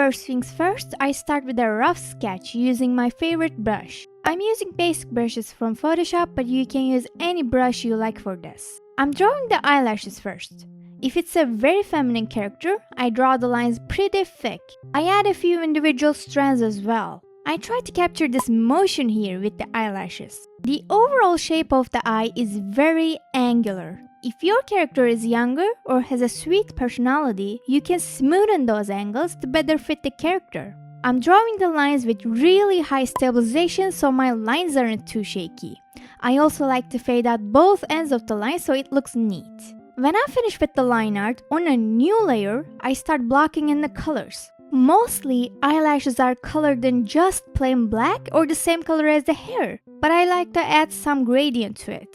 First things first, I start with a rough sketch using my favorite brush. I'm using basic brushes from Photoshop, but you can use any brush you like for this. I'm drawing the eyelashes first. If it's a very feminine character, I draw the lines pretty thick. I add a few individual strands as well. I try to capture this motion here with the eyelashes. The overall shape of the eye is very angular. If your character is younger or has a sweet personality, you can smoothen those angles to better fit the character. I'm drawing the lines with really high stabilization so my lines aren't too shaky. I also like to fade out both ends of the line so it looks neat. When I finish with the line art, on a new layer, I start blocking in the colors. Mostly, eyelashes are colored in just plain black or the same color as the hair, but I like to add some gradient to it.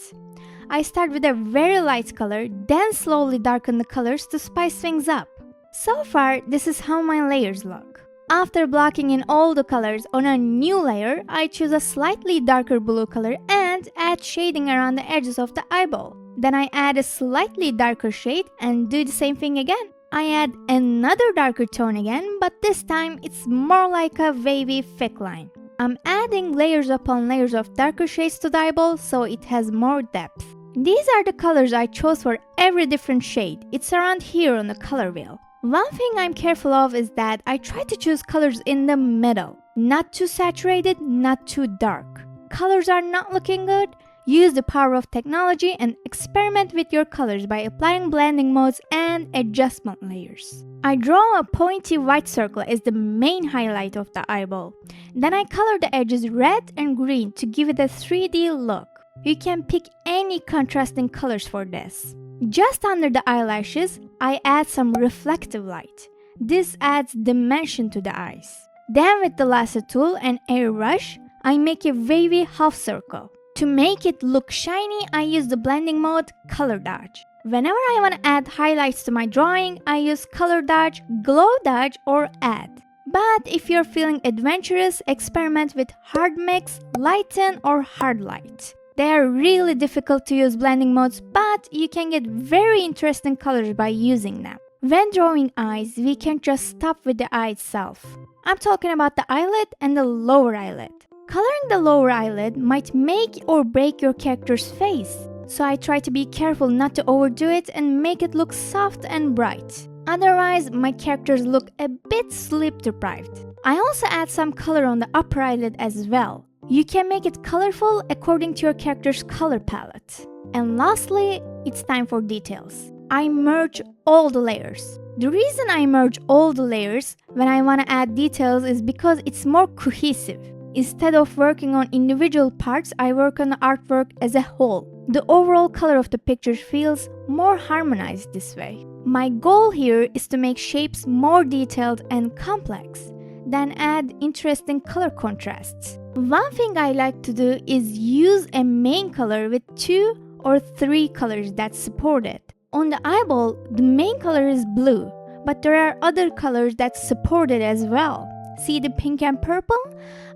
I start with a very light color, then slowly darken the colors to spice things up. So far, this is how my layers look. After blocking in all the colors on a new layer, I choose a slightly darker blue color and add shading around the edges of the eyeball. Then I add a slightly darker shade and do the same thing again. I add another darker tone again, but this time it's more like a wavy thick line. I'm adding layers upon layers of darker shades to the eyeball so it has more depth. These are the colors I chose for every different shade. It's around here on the color wheel. One thing I'm careful of is that I try to choose colors in the middle. Not too saturated, not too dark. Colors are not looking good? Use the power of technology and experiment with your colors by applying blending modes and adjustment layers. I draw a pointy white circle as the main highlight of the eyeball. Then I color the edges red and green to give it a 3D look. You can pick any contrasting colors for this. Just under the eyelashes, I add some reflective light. This adds dimension to the eyes. Then with the lasso tool and airbrush, I make a wavy half circle. To make it look shiny, I use the blending mode Color Dodge. Whenever I want to add highlights to my drawing, I use Color Dodge, Glow Dodge, or Add. But if you're feeling adventurous, experiment with Hard Mix, Lighten, or Hard Light. They are really difficult to use blending modes, but you can get very interesting colors by using them. When drawing eyes, we can't just stop with the eye itself. I'm talking about the eyelid and the lower eyelid. Coloring the lower eyelid might make or break your character's face, so I try to be careful not to overdo it and make it look soft and bright. Otherwise, my characters look a bit sleep deprived. I also add some color on the upper eyelid as well. You can make it colorful according to your character's color palette. And lastly, it's time for details. I merge all the layers. The reason I merge all the layers when I want to add details is because it's more cohesive. Instead of working on individual parts, I work on the artwork as a whole. The overall color of the picture feels more harmonized this way. My goal here is to make shapes more detailed and complex, then add interesting color contrasts. One thing I like to do is use a main color with 2 or 3 colors that support it. On the eyeball, the main color is blue, but there are other colors that support it as well. See the pink and purple?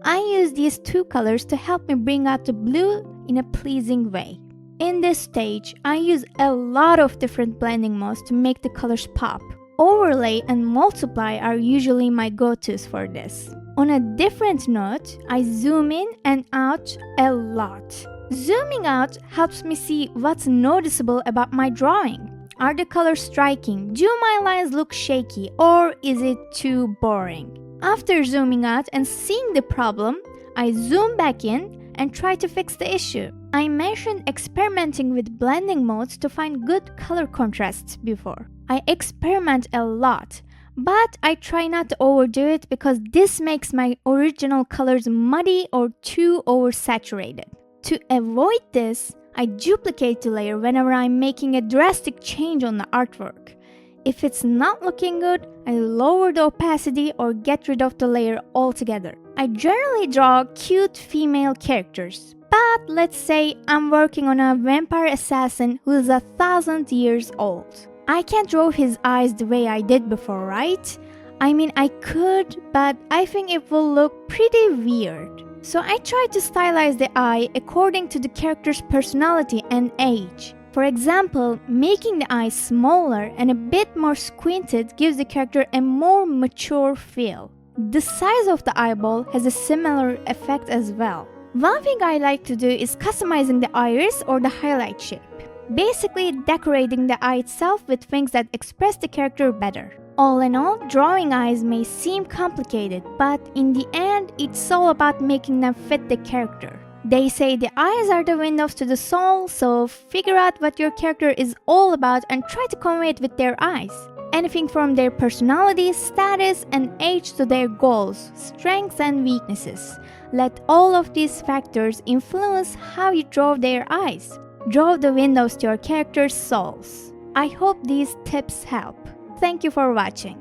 I use these 2 colors to help me bring out the blue in a pleasing way. In this stage, I use a lot of different blending modes to make the colors pop. Overlay and multiply are usually my go-tos for this. On a different note, I zoom in and out a lot. Zooming out helps me see what's noticeable about my drawing. Are the colors striking? Do my lines look shaky? Or is it too boring? After zooming out and seeing the problem, I zoom back in and try to fix the issue. I mentioned experimenting with blending modes to find good color contrasts before. I experiment a lot, but I try not to overdo it because this makes my original colors muddy or too oversaturated. To avoid this, I duplicate the layer whenever I'm making a drastic change on the artwork. If it's not looking good, I lower the opacity or get rid of the layer altogether. I generally draw cute female characters, but let's say I'm working on a vampire assassin who is 1,000 years old. I can't draw his eyes the way I did before, right? I mean, I could, but I think it will look pretty weird. So I try to stylize the eye according to the character's personality and age. For example, making the eyes smaller and a bit more squinted gives the character a more mature feel. The size of the eyeball has a similar effect as well. One thing I like to do is customizing the iris or the highlight shape. Basically, decorating the eye itself with things that express the character better. All in all, drawing eyes may seem complicated, but in the end, it's all about making them fit the character. They say the eyes are the windows to the soul, so figure out what your character is all about and try to convey it with their eyes. Anything from their personality, status, and age to their goals, strengths, and weaknesses. Let all of these factors influence how you draw their eyes. Draw the windows to your character's souls. I hope these tips help. Thank you for watching.